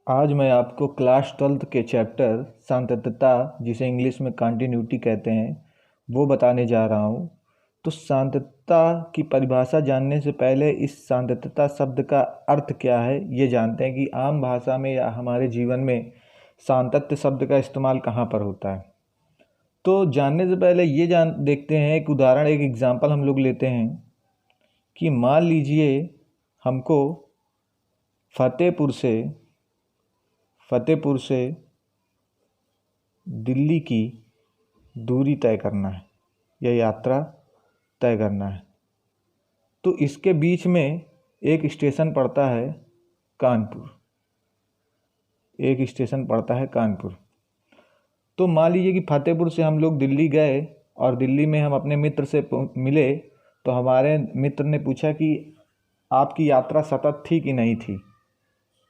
आज मैं आपको क्लास 12th के चैप्टर सांतत्यता, जिसे इंग्लिश में कंटिन्यूटी कहते हैं, वो बताने जा रहा हूँ। तो सांतत्यता की परिभाषा जानने से पहले इस सांतत्यता शब्द का अर्थ क्या है ये जानते हैं कि आम भाषा में या हमारे जीवन में सांतत्य शब्द का इस्तेमाल कहाँ पर होता है। तो जानने से पहले ये देखते हैं एक उदाहरण, एक एग्जाम्पल हम लोग लेते हैं कि मान लीजिए हमको फतेहपुर से दिल्ली की दूरी तय करना है या यात्रा तय करना है। तो इसके बीच में एक स्टेशन पड़ता है कानपुर। तो मान लीजिए कि फतेहपुर से हम लोग दिल्ली गए और दिल्ली में हम अपने मित्र से मिले। तो हमारे मित्र ने पूछा कि आपकी यात्रा सतत थी कि नहीं थी।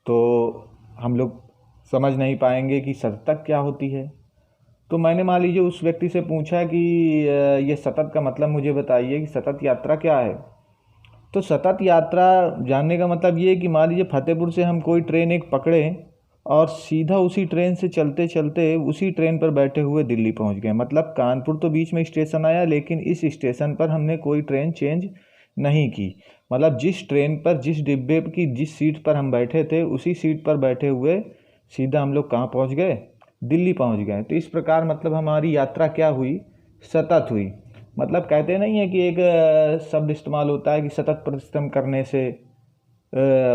तो हम लोग समझ नहीं पाएंगे कि सतत क्या होती है। तो मैंने मान लीजिए उस व्यक्ति से पूछा कि ये सतत का मतलब मुझे बताइए कि सतत यात्रा क्या है। तो सतत यात्रा जानने का मतलब ये है कि मान लीजिए फतेहपुर से हम कोई ट्रेन एक पकड़े और सीधा उसी ट्रेन से चलते चलते उसी ट्रेन पर बैठे हुए दिल्ली पहुंच गए। मतलब कानपुर तो बीच में स्टेशन आया, लेकिन इस स्टेशन पर हमने कोई ट्रेन चेंज नहीं की। मतलब जिस ट्रेन पर, जिस डिब्बे की जिस सीट पर हम बैठे थे, उसी सीट पर बैठे हुए सीधा हम लोग कहाँ पहुँच गए? दिल्ली पहुँच गए। तो इस प्रकार मतलब हमारी यात्रा क्या हुई? सतत हुई। मतलब कहते नहीं है कि एक शब्द इस्तेमाल होता है कि सतत परिश्रम करने से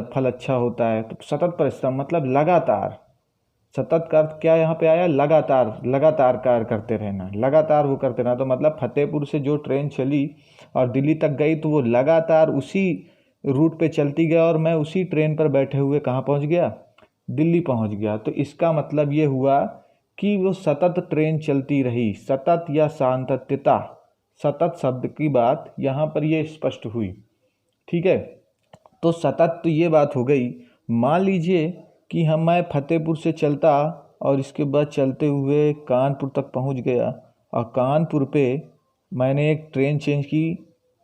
फल अच्छा होता है। तो सतत परिश्रम मतलब लगातार। सतत का अर्थ क्या यहाँ पे आया? लगातार कार्य करते रहना, लगातार वो करते रहना। तो मतलब फतेहपुर से जो ट्रेन चली और दिल्ली तक गई, तो वो लगातार उसी रूट पे चलती गया और मैं उसी ट्रेन पर बैठे हुए कहाँ पहुँच गया? दिल्ली पहुँच गया। तो इसका मतलब ये हुआ कि वो सतत ट्रेन चलती रही। सतत या सांतत्यता, सतत शब्द की बात यहाँ पर ये स्पष्ट हुई। ठीक है। तो सतत तो ये बात हो गई। मान लीजिए कि मैं फतेहपुर से चलता और इसके बाद चलते हुए कानपुर तक पहुंच गया और कानपुर पे मैंने एक ट्रेन चेंज की,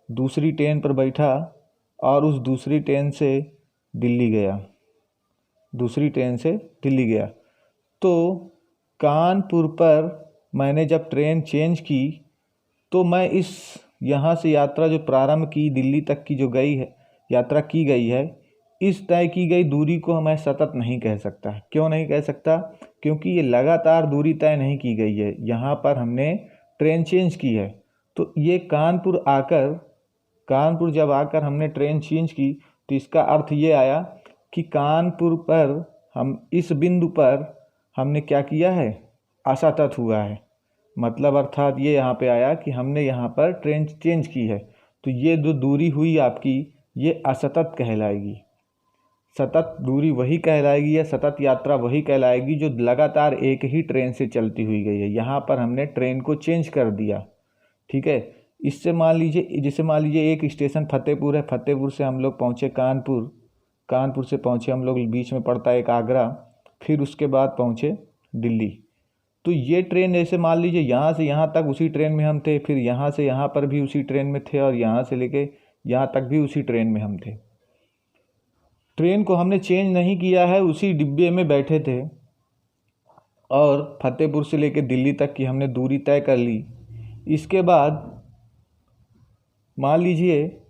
दूसरी ट्रेन पर बैठा और उस दूसरी ट्रेन से दिल्ली गया। तो कानपुर पर मैंने जब ट्रेन चेंज की, तो मैं इस यहाँ से यात्रा जो प्रारंभ की, दिल्ली तक की जो गई है, यात्रा की गई है, इस तय की गई दूरी को मैं सतत नहीं कह सकता। क्यों नहीं कह सकता? क्योंकि ये लगातार दूरी तय नहीं की गई है। यहाँ पर हमने ट्रेन चेंज की है। तो ये कानपुर जब आकर हमने ट्रेन चेंज की, तो इसका अर्थ ये आया कि कानपुर पर हम इस बिंदु पर हमने क्या किया है? असतत हुआ है। मतलब अर्थात ये यहाँ पे आया कि हमने यहाँ पर ट्रेन चेंज की है। तो ये जो दूरी हुई आपकी, ये असतत कहलाएगी। सतत दूरी वही कहलाएगी या सतत यात्रा वही कहलाएगी जो लगातार एक ही ट्रेन से चलती हुई गई है। यहाँ पर हमने ट्रेन को चेंज कर दिया। ठीक है। इससे मान लीजिए एक स्टेशन फतेहपुर है, फतेहपुर से हम लोग पहुँचे कानपुर से पहुँचे हम लोग, बीच में पड़ता है एक आगरा, फिर उसके बाद पहुँचे दिल्ली। तो ये ट्रेन ऐसे मान लीजिए यहाँ से यहाँ तक उसी ट्रेन में हम थे, फिर यहाँ से यहाँ पर भी उसी ट्रेन में थे और यहाँ से लेके यहाँ तक भी उसी ट्रेन में हम थे। ट्रेन को हमने चेंज नहीं किया है, उसी डिब्बे में बैठे थे और फतेहपुर से लेके दिल्ली तक की हमने दूरी तय कर ली। इसके बाद मान लीजिए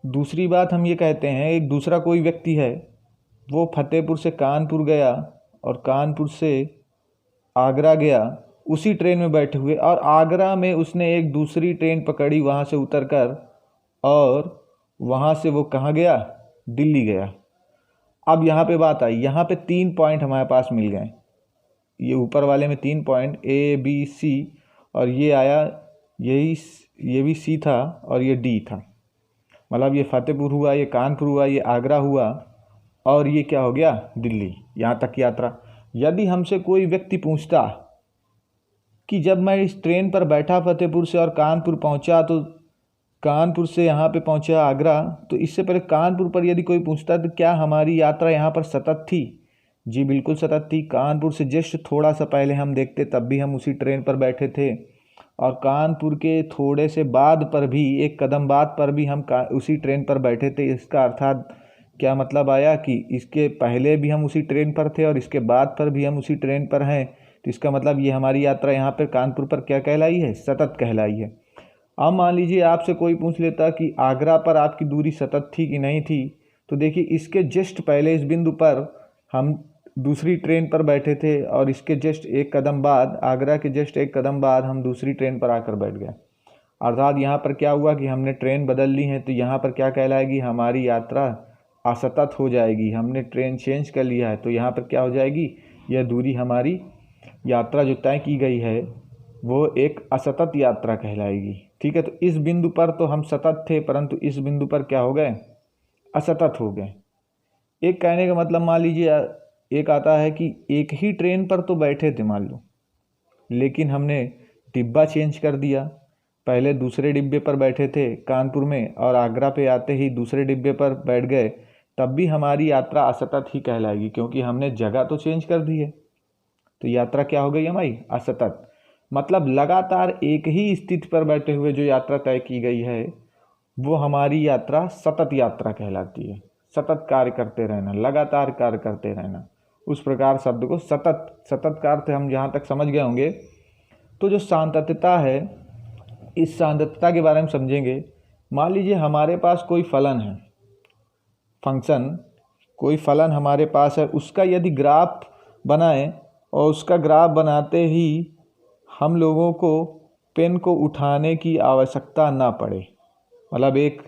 दूसरी बात हम ये कहते हैं, एक दूसरा कोई व्यक्ति है, वो फतेहपुर से कानपुर गया और कानपुर से आगरा गया उसी ट्रेन में बैठे हुए, और आगरा में उसने एक दूसरी ट्रेन पकड़ी वहाँ से उतरकर, और वहाँ से वो कहाँ गया? दिल्ली गया। अब यहाँ पे बात आई, यहाँ पे 3 पॉइंट हमारे पास मिल गए। ये ऊपर वाले में 3 पॉइंट A B C, और ये आया, ये भी C था और ये D था। मतलब ये फतेहपुर हुआ, ये कानपुर हुआ, ये आगरा हुआ और ये क्या हो गया? दिल्ली। यहाँ तक की यात्रा। यदि हमसे कोई व्यक्ति पूछता कि जब मैं इस ट्रेन पर बैठा फतेहपुर से और कानपुर पहुँचा, तो कानपुर से यहाँ पे पहुँचा आगरा, तो इससे पहले कानपुर पर यदि कोई पूछता तो क्या हमारी यात्रा यहाँ पर सतत थी? जी बिल्कुल सतत थी। कानपुर से जस्ट थोड़ा सा पहले हम देखते तब भी हम उसी ट्रेन पर बैठे थे, और कानपुर के थोड़े से बाद पर भी, एक कदम बाद पर भी हम उसी ट्रेन पर बैठे थे। इसका अर्थात क्या मतलब आया कि इसके पहले भी हम उसी ट्रेन पर थे और इसके बाद पर भी हम उसी ट्रेन पर हैं, तो इसका मतलब ये हमारी यात्रा यहाँ पर कानपुर पर क्या कहलाई है, सतत कहलाई है। अब मान लीजिए आपसे कोई पूछ लेता कि आगरा पर आपकी दूरी सतत थी कि नहीं थी, तो देखिए इसके जस्ट पहले इस बिंदु पर हम दूसरी ट्रेन पर बैठे थे और इसके जस्ट एक कदम बाद, आगरा के जस्ट एक कदम बाद हम दूसरी ट्रेन पर आकर बैठ गए। अर्थात यहाँ पर क्या हुआ कि हमने ट्रेन बदल ली है, तो यहाँ पर क्या कहलाएगी, हमारी यात्रा असतत हो जाएगी। हमने ट्रेन चेंज कर लिया है, तो यहाँ पर क्या हो जाएगी, यह दूरी हमारी यात्रा जो तय की गई है वो एक असतत यात्रा कहलाएगी। ठीक है, तो इस बिंदु पर तो हम सतत थे, परंतु इस बिंदु पर क्या हो गए, असतत हो गए। एक कहने का मतलब मान लीजिए एक आता है कि एक ही ट्रेन पर तो बैठे थे मान लो, लेकिन हमने डिब्बा चेंज कर दिया। पहले दूसरे डिब्बे पर बैठे थे कानपुर में और आगरा पे आते ही दूसरे डिब्बे पर बैठ गए, तब भी हमारी यात्रा असतत ही कहलाएगी, क्योंकि हमने जगह तो चेंज कर दी है। तो यात्रा क्या हो गई हमारी, असतत। मतलब लगातार एक ही स्थिति पर बैठे हुए जो यात्रा तय की गई है वो हमारी यात्रा सतत यात्रा कहलाती है। सतत कार्य करते रहना, लगातार कार्य करते रहना, उस प्रकार शब्द को सतत का अर्थ हम जहाँ तक समझ गए होंगे। तो जो शांतता है, इस शांतता के बारे में समझेंगे। मान लीजिए हमारे पास कोई फलन है, फंक्शन, कोई फलन हमारे पास है, उसका यदि ग्राफ बनाएं और उसका ग्राफ बनाते ही हम लोगों को पेन को उठाने की आवश्यकता ना पड़े। मतलब एक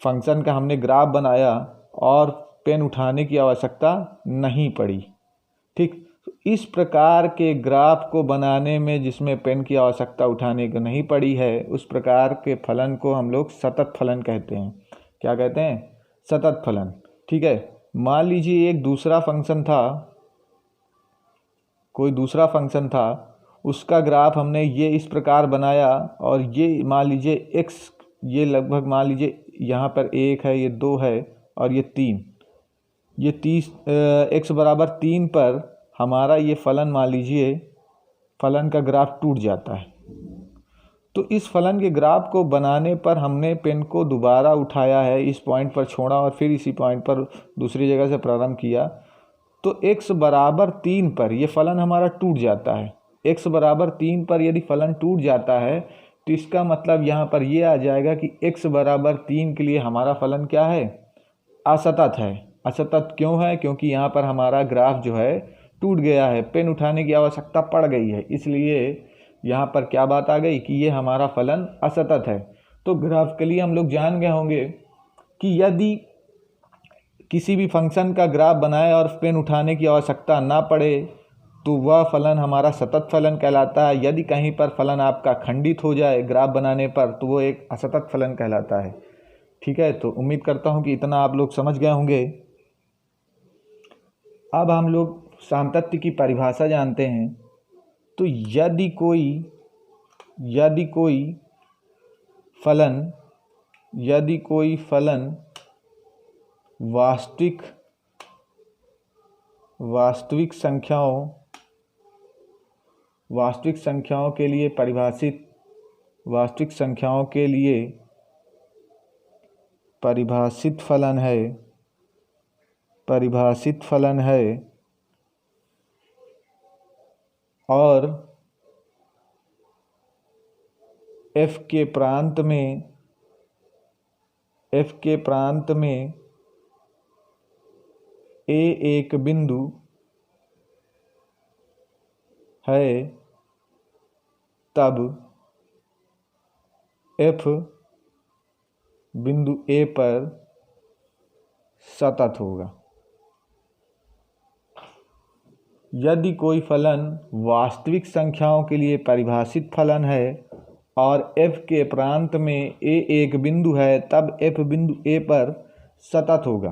फंक्शन का हमने ग्राफ बनाया और पेन उठाने की आवश्यकता नहीं पड़ी। ठीक, इस प्रकार के ग्राफ को बनाने में जिसमें पेन की आवश्यकता उठाने की नहीं पड़ी है, उस प्रकार के फलन को हम लोग सतत फलन कहते हैं। क्या कहते हैं, सतत फलन। ठीक है, मान लीजिए एक दूसरा फंक्शन था, कोई दूसरा फंक्शन था, उसका ग्राफ हमने ये इस प्रकार बनाया और ये मान लीजिए x, ये लगभग मान लीजिए यहाँ पर 1 है, ये 2 है और ये 3, ये 30 x बराबर 3 पर हमारा ये फलन मान लीजिए फलन का ग्राफ टूट जाता है। तो इस फलन के ग्राफ को बनाने पर हमने पेन को दोबारा उठाया है, इस पॉइंट पर छोड़ा और फिर इसी पॉइंट पर दूसरी जगह से प्रारंभ किया। तो x बराबर 3 पर ये फलन हमारा टूट जाता है। x बराबर 3 पर यदि फलन टूट जाता है तो इसका मतलब यहाँ पर ये आ जाएगा कि x बराबर 3 के लिए हमारा फलन क्या है, असतत है। असतत क्यों है, क्योंकि यहाँ पर हमारा ग्राफ जो है टूट गया है, पेन उठाने की आवश्यकता पड़ गई है, इसलिए यहाँ पर क्या बात आ गई कि ये हमारा फलन असतत है। तो ग्राफिकली हम लोग जान गए होंगे कि यदि किसी भी फंक्शन का ग्राफ बनाए और पेन उठाने की आवश्यकता ना पड़े तो वह फलन हमारा सतत फलन कहलाता है। यदि कहीं पर फलन आपका खंडित हो जाए ग्राफ बनाने पर तो वो एक असतत फलन कहलाता है। ठीक है, तो उम्मीद करता हूँ कि इतना आप लोग समझ गए होंगे। अब हम लोग सामतत्व की परिभाषा जानते हैं। तो यदि कोई फलन वास्तविक संख्याओं के लिए परिभाषित फलन है और f के प्रांत में a एक बिंदु है, तब f बिंदु a पर सतत होगा। यदि कोई फलन वास्तविक संख्याओं के लिए परिभाषित फलन है और f के प्रांत में a एक बिंदु है, तब f बिंदु a पर सतत होगा।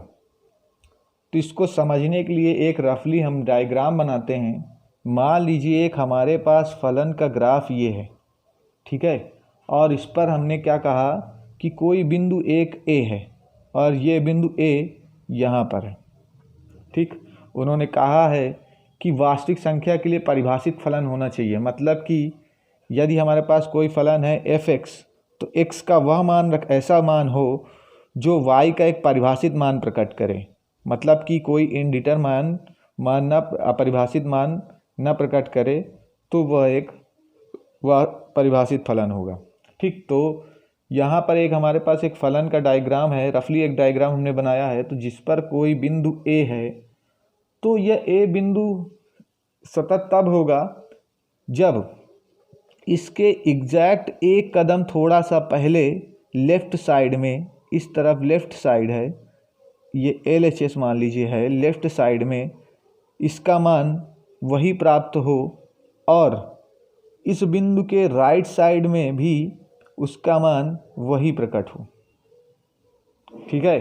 तो इसको समझने के लिए एक रफली हम डायग्राम बनाते हैं। मान लीजिए एक हमारे पास फलन का ग्राफ ये है, ठीक है, और इस पर हमने क्या कहा कि कोई बिंदु एक a है और ये बिंदु a यहाँ पर है। ठीक, उन्होंने कहा है कि वास्तविक संख्या के लिए परिभाषित फलन होना चाहिए। मतलब कि यदि हमारे पास कोई फलन है fx, तो x का वह मान ऐसा मान हो जो y का एक परिभाषित मान प्रकट करे। मतलब कि कोई इनडिटरमाइन मान न अपरिभाषित मान न प्रकट करे तो वह परिभाषित फलन होगा। ठीक, तो यहाँ पर एक हमारे पास एक फलन का डायग्राम है, रफली एक डायग्राम हमने बनाया है। तो जिस पर कोई बिंदु ए है तो यह ए बिंदु सतत तब होगा जब इसके एग्जैक्ट एक कदम थोड़ा सा पहले लेफ्ट साइड में, इस तरफ लेफ्ट साइड है, ये LHS मान लीजिए है, लेफ्ट साइड में इसका मान वही प्राप्त हो और इस बिंदु के राइट साइड में भी उसका मान वही प्रकट हो। ठीक है,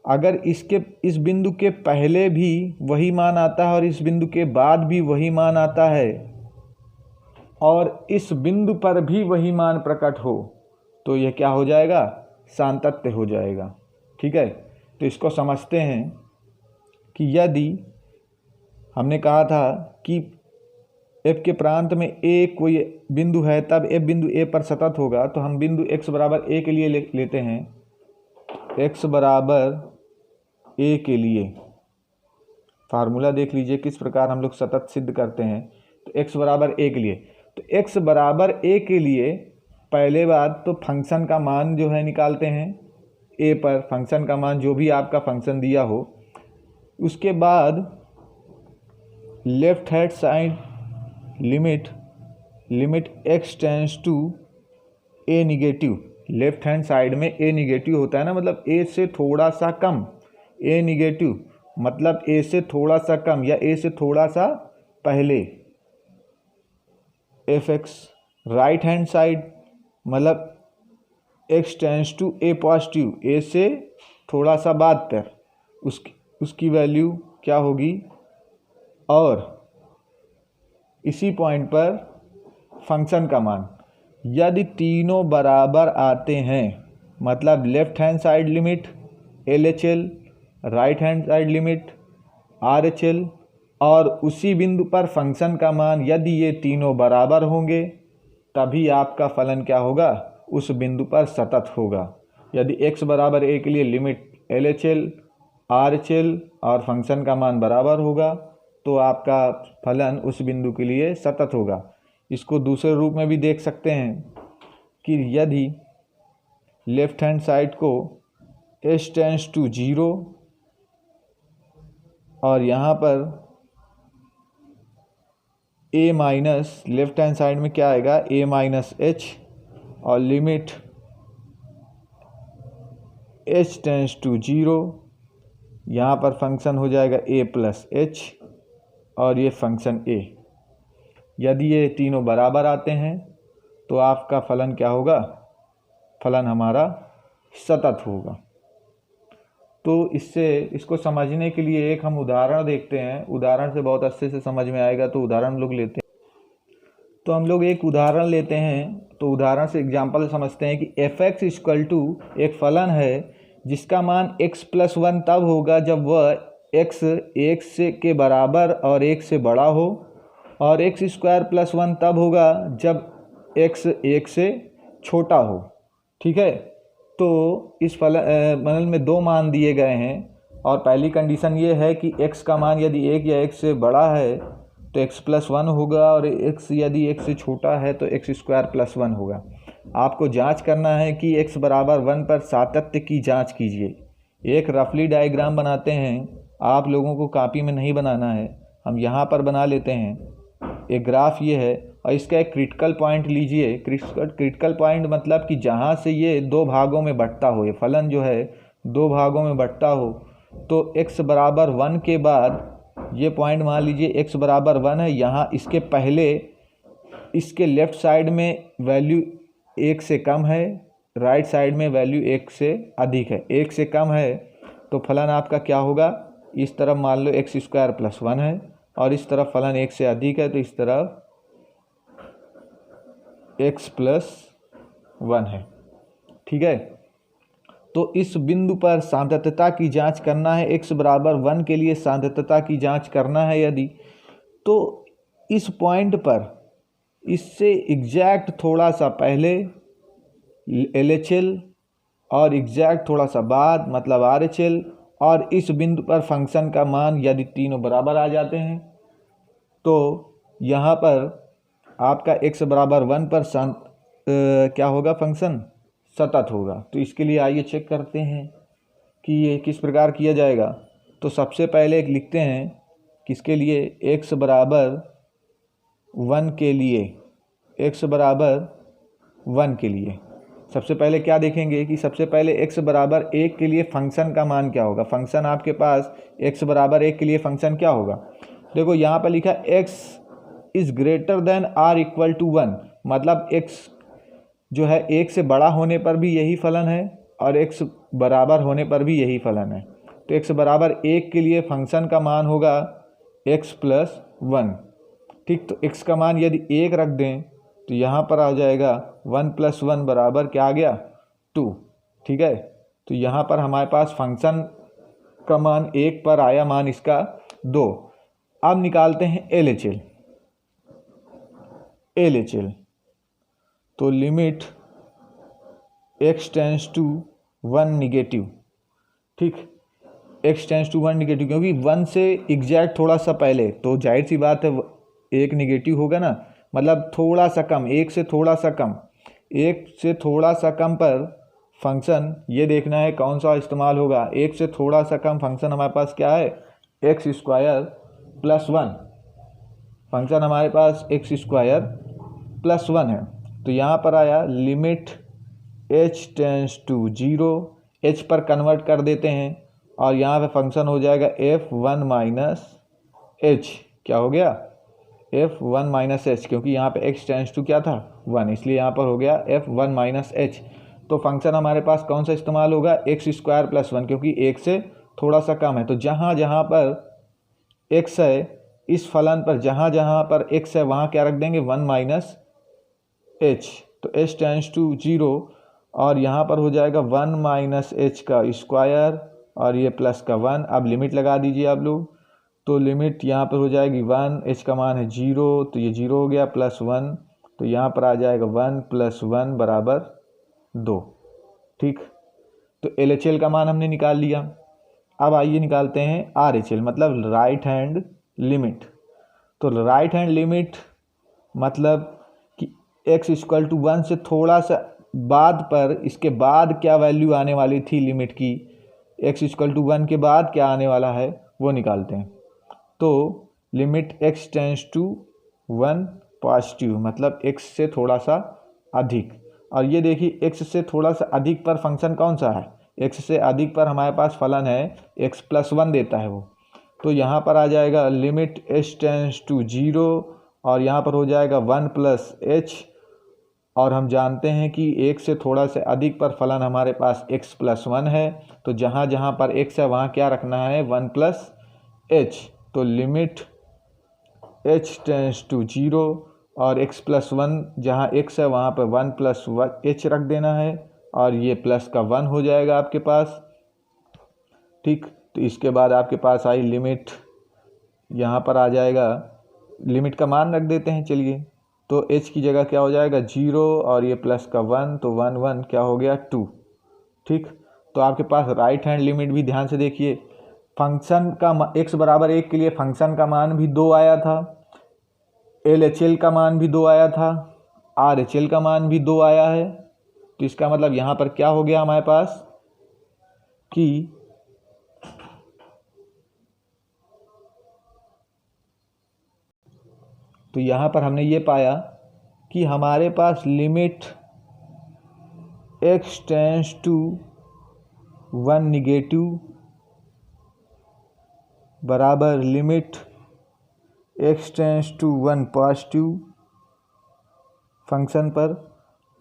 अगर इस बिंदु के पहले भी वही मान आता है और इस बिंदु के बाद भी वही मान आता है और इस बिंदु पर भी वही मान प्रकट हो तो यह क्या हो जाएगा, सांतत्य हो जाएगा। ठीक है, तो इसको समझते हैं कि यदि हमने कहा था कि F के प्रांत में A कोई बिंदु है तब F बिंदु A पर सतत होगा, तो हम बिंदु x बराबर A के लिए लेते हैं। x बराबर A के लिए फार्मूला देख लीजिए किस प्रकार हम लोग सतत सिद्ध करते हैं। तो x बराबर A के लिए, तो x बराबर A के लिए पहले बात तो फंक्शन का मान जो है निकालते हैं A पर, फंक्शन का मान जो भी आपका फंक्शन दिया हो। उसके बाद left hand side limit x tends to A negative, left hand side में A निगेटिव होता है ना, मतलब A से थोड़ा सा कम, A निगेटिव मतलब A से थोड़ा सा कम या A से थोड़ा सा पहले। fx राइट हैंड साइड मतलब x tends to A positive, A से थोड़ा सा बाद पर उसकी वैल्यू क्या होगी। और इसी पॉइंट पर फंक्शन का मान यदि तीनों बराबर आते हैं, मतलब left hand side limit LHL, right hand side limit RHL और उसी बिंदु पर फंक्शन का मान यदि ये तीनों बराबर होंगे तभी आपका फलन क्या होगा, उस बिंदु पर सतत होगा। यदि x बराबर A के लिए लिमिट LHL, RHL और फंक्शन का मान बराबर होगा तो आपका फलन उस बिंदु के लिए सतत होगा। इसको दूसरे रूप में भी देख सकते हैं कि यदि लेफ्ट हैंड साइड को h टेंड्स टू 0 और यहाँ पर A minus, left hand side में क्या आएगा A माइनस H और लिमिट h टेंड्स टू 0, यहाँ पर फंक्शन हो जाएगा A प्लस H और ये फंक्शन A। यदि ये तीनों बराबर आते हैं तो आपका फलन क्या होगा, फलन हमारा सतत होगा। तो इसको समझने के लिए एक हम उदाहरण देखते हैं, उदाहरण से बहुत अच्छे से समझ में आएगा। तो उदाहरण हम लोग लेते हैं, तो हम लोग एक उदाहरण लेते हैं। तो उदाहरण से एग्जाम्पल समझते हैं कि fx इक्वल टू एक फलन है जिसका मान x+1 तब होगा जब वह x 1 के बराबर और 1 से बड़ा हो, और x² + 1 तब होगा जब x 1 से छोटा हो। ठीक है, तो इस फलन में दो मान दिए गए हैं और पहली कंडीशन ये है कि x का मान यदि 1 या 1 से बड़ा है तो x+1 होगा और x यदि 1 से छोटा है तो x² + 1 होगा। आपको जांच करना है कि x बराबर 1 पर सातत्य की जांच कीजिए। एक रफली डायग्राम बनाते हैं, आप लोगों को कॉपी में नहीं बनाना है, हम यहाँ पर बना लेते हैं। एक ग्राफ ये है और इसका एक क्रिटिकल पॉइंट लीजिए। क्रिटिकल पॉइंट मतलब कि जहाँ से ये दो भागों में बंटता हो, ये फलन जो है दो भागों में बंटता हो। तो x बराबर 1 के बाद ये पॉइंट मान लीजिए x बराबर 1 है, यहाँ इसके पहले इसके लेफ़्ट साइड में वैल्यू 1 से कम है, राइट साइड में वैल्यू 1 से अधिक है। 1 से कम है तो फलन आपका क्या होगा, इस तरफ मान लो x² + 1 है और इस तरफ फलन 1 से अधिक है तो इस तरफ x + 1 है। ठीक है, तो इस बिंदु पर सांतत्यता की जांच करना है। x बराबर 1 के लिए सांतत्यता की जांच करना है यदि, तो इस पॉइंट पर इससे एग्जैक्ट थोड़ा सा पहले LHL और एग्जैक्ट थोड़ा सा बाद मतलब RHL और इस बिंदु पर फंक्शन का मान यदि तीनों बराबर आ जाते हैं तो यहाँ पर आपका x बराबर 1 पर क्या होगा, फंक्शन सतत होगा। तो इसके लिए आइए चेक करते हैं कि ये किस प्रकार किया जाएगा। तो सबसे पहले लिखते हैं किसके लिए, x बराबर 1 के लिए, x बराबर 1 के लिए सबसे पहले क्या देखेंगे कि सबसे पहले x बराबर 1 के लिए फंक्शन का मान क्या होगा। फंक्शन आपके पास x बराबर 1 के लिए फंक्शन क्या होगा, देखो यहाँ पर लिखा x is greater than or equal to 1, मतलब x जो है 1 से बड़ा होने पर भी यही फलन है और x बराबर होने पर भी यही फलन है। तो x बराबर 1 के लिए फंक्शन का मान होगा x प्लस 1। ठीक, तो x का मान यदि 1 रख दें तो यहाँ पर आ जाएगा 1 प्लस 1 बराबर क्या आ गया, 2। ठीक है, तो यहाँ पर हमारे पास फंक्शन का मान 1 पर आया, मान इसका 2। अब निकालते हैं LHL। तो limit x tends to 1 negative, ठीक, x टेंस टू 1 निगेटिव, क्योंकि 1 से एग्जैक्ट थोड़ा सा पहले, तो जाहिर सी बात है एक निगेटिव होगा ना, मतलब थोड़ा सा कम, 1 से थोड़ा सा कम, 1 से थोड़ा सा कम पर फंक्शन ये देखना है कौन सा इस्तेमाल होगा। 1 से थोड़ा सा कम फंक्शन हमारे पास क्या है, x स्क्वायर प्लस 1, फंक्शन हमारे पास x स्क्वायर प्लस 1 है। तो यहाँ पर आया limit h tends to 0, h पर कन्वर्ट कर देते हैं और यहाँ पे फंक्शन हो जाएगा f1 माइनस h, क्या हो गया, f1 माइनस h, क्योंकि यहाँ पे x टेंस टू क्या था 1, इसलिए यहाँ पर हो गया f1 माइनस h। तो फंक्शन हमारे पास कौन सा इस्तेमाल होगा, x स्क्वायर प्लस 1, क्योंकि 1 से थोड़ा सा कम है। तो जहाँ जहाँ पर x है, इस फलन पर जहाँ जहाँ पर x है वहाँ क्या रख देंगे, 1 माइनस h। तो h टेंस टू 0 और यहाँ पर हो जाएगा 1 माइनस h का स्क्वायर और ये प्लस का 1। अब लिमिट लगा दीजिए आप लोग, तो लिमिट यहाँ पर हो जाएगी 1, h का मान है 0, तो ये 0 हो गया, प्लस 1, तो यहाँ पर आ जाएगा 1 प्लस 1 बराबर 2। ठीक, तो LHL का मान हमने निकाल लिया। अब आइए निकालते हैं RHL, मतलब राइट हैंड लिमिट। तो राइट हैंड लिमिट मतलब कि x इक्वल टू 1 से थोड़ा सा बाद पर, इसके बाद क्या वैल्यू आने वाली थी लिमिट की, x इक्वल टू 1 के बाद क्या आने वाला है वो निकालते हैं। तो limit x tends to 1 positive, मतलब x से थोड़ा सा अधिक, और ये देखिए x से थोड़ा सा अधिक पर फंक्शन कौन सा है, x से अधिक पर हमारे पास फलन है x प्लस 1 देता है वो। तो यहाँ पर आ जाएगा लिमिट h टेंस टू 0 और यहाँ पर हो जाएगा 1 प्लस h, और हम जानते हैं कि 1 से थोड़ा से अधिक पर फलन हमारे पास x प्लस 1 है। तो जहाँ जहाँ पर x है वहाँ क्या रखना है, 1 प्लस h। तो लिमिट h टेंस टू 0 और x प्लस 1, जहाँ x है वहाँ पर 1 प्लस h रख देना है और ये प्लस का 1 हो जाएगा आपके पास। ठीक, तो इसके बाद आपके पास आई लिमिट, यहाँ पर आ जाएगा, लिमिट का मान रख देते हैं चलिए, तो h की जगह क्या हो जाएगा 0 और ये प्लस का 1, तो 1 1 क्या हो गया 2। ठीक, तो आपके पास राइट हैंड लिमिट भी ध्यान से देखिए, फंक्शन का x बराबर 1 के लिए फंक्शन का मान भी 2 आया था, LHL का मान भी 2 आया था, RHL का मान भी 2 आया है। तो इसका मतलब यहाँ पर क्या हो गया हमारे पास कि तो यहाँ पर हमने ये पाया कि हमारे पास limit x tends to 1 negative बराबर limit x tends to 1 positive function पर,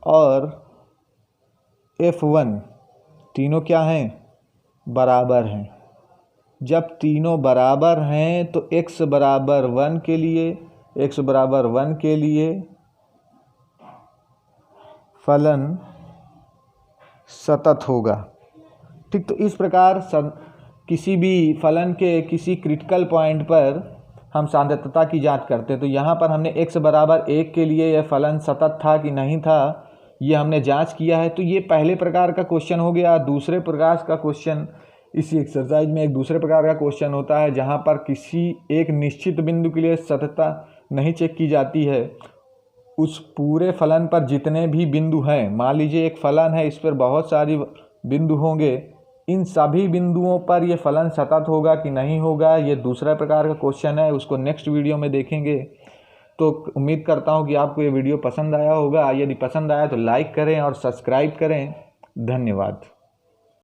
और f1 तीनों क्या हैं, बराबर हैं। जब तीनों बराबर हैं तो x बराबर 1 के लिए, x बराबर 1 के लिए फलन सतत होगा। ठीक, तो इस प्रकार किसी भी फलन के किसी क्रिटिकल पॉइंट पर हम सातत्यता की जांच करते हैं। तो यहाँ पर हमने x बराबर 1 के लिए यह फलन सतत था कि नहीं था ये हमने जांच किया है। तो ये पहले प्रकार का क्वेश्चन हो गया। दूसरे प्रकार का क्वेश्चन इसी एक्सरसाइज में एक दूसरे प्रकार का क्वेश्चन होता है जहाँ पर किसी एक निश्चित बिंदु के लिए सततता नहीं चेक की जाती है। उस पूरे फलन पर जितने भी बिंदु हैं, मान लीजिए एक फलन है, इस पर बहुत सारी बिंदु होंगे, इन सभी बिंदुओं पर ये फलन सतत होगा कि नहीं होगा, ये दूसरा प्रकार का क्वेश्चन है, उसको नेक्स्ट वीडियो में देखेंगे। तो उम्मीद करता हूँ कि आपको ये वीडियो पसंद आया होगा। यदि पसंद आया तो लाइक करें और सब्सक्राइब करें। धन्यवाद।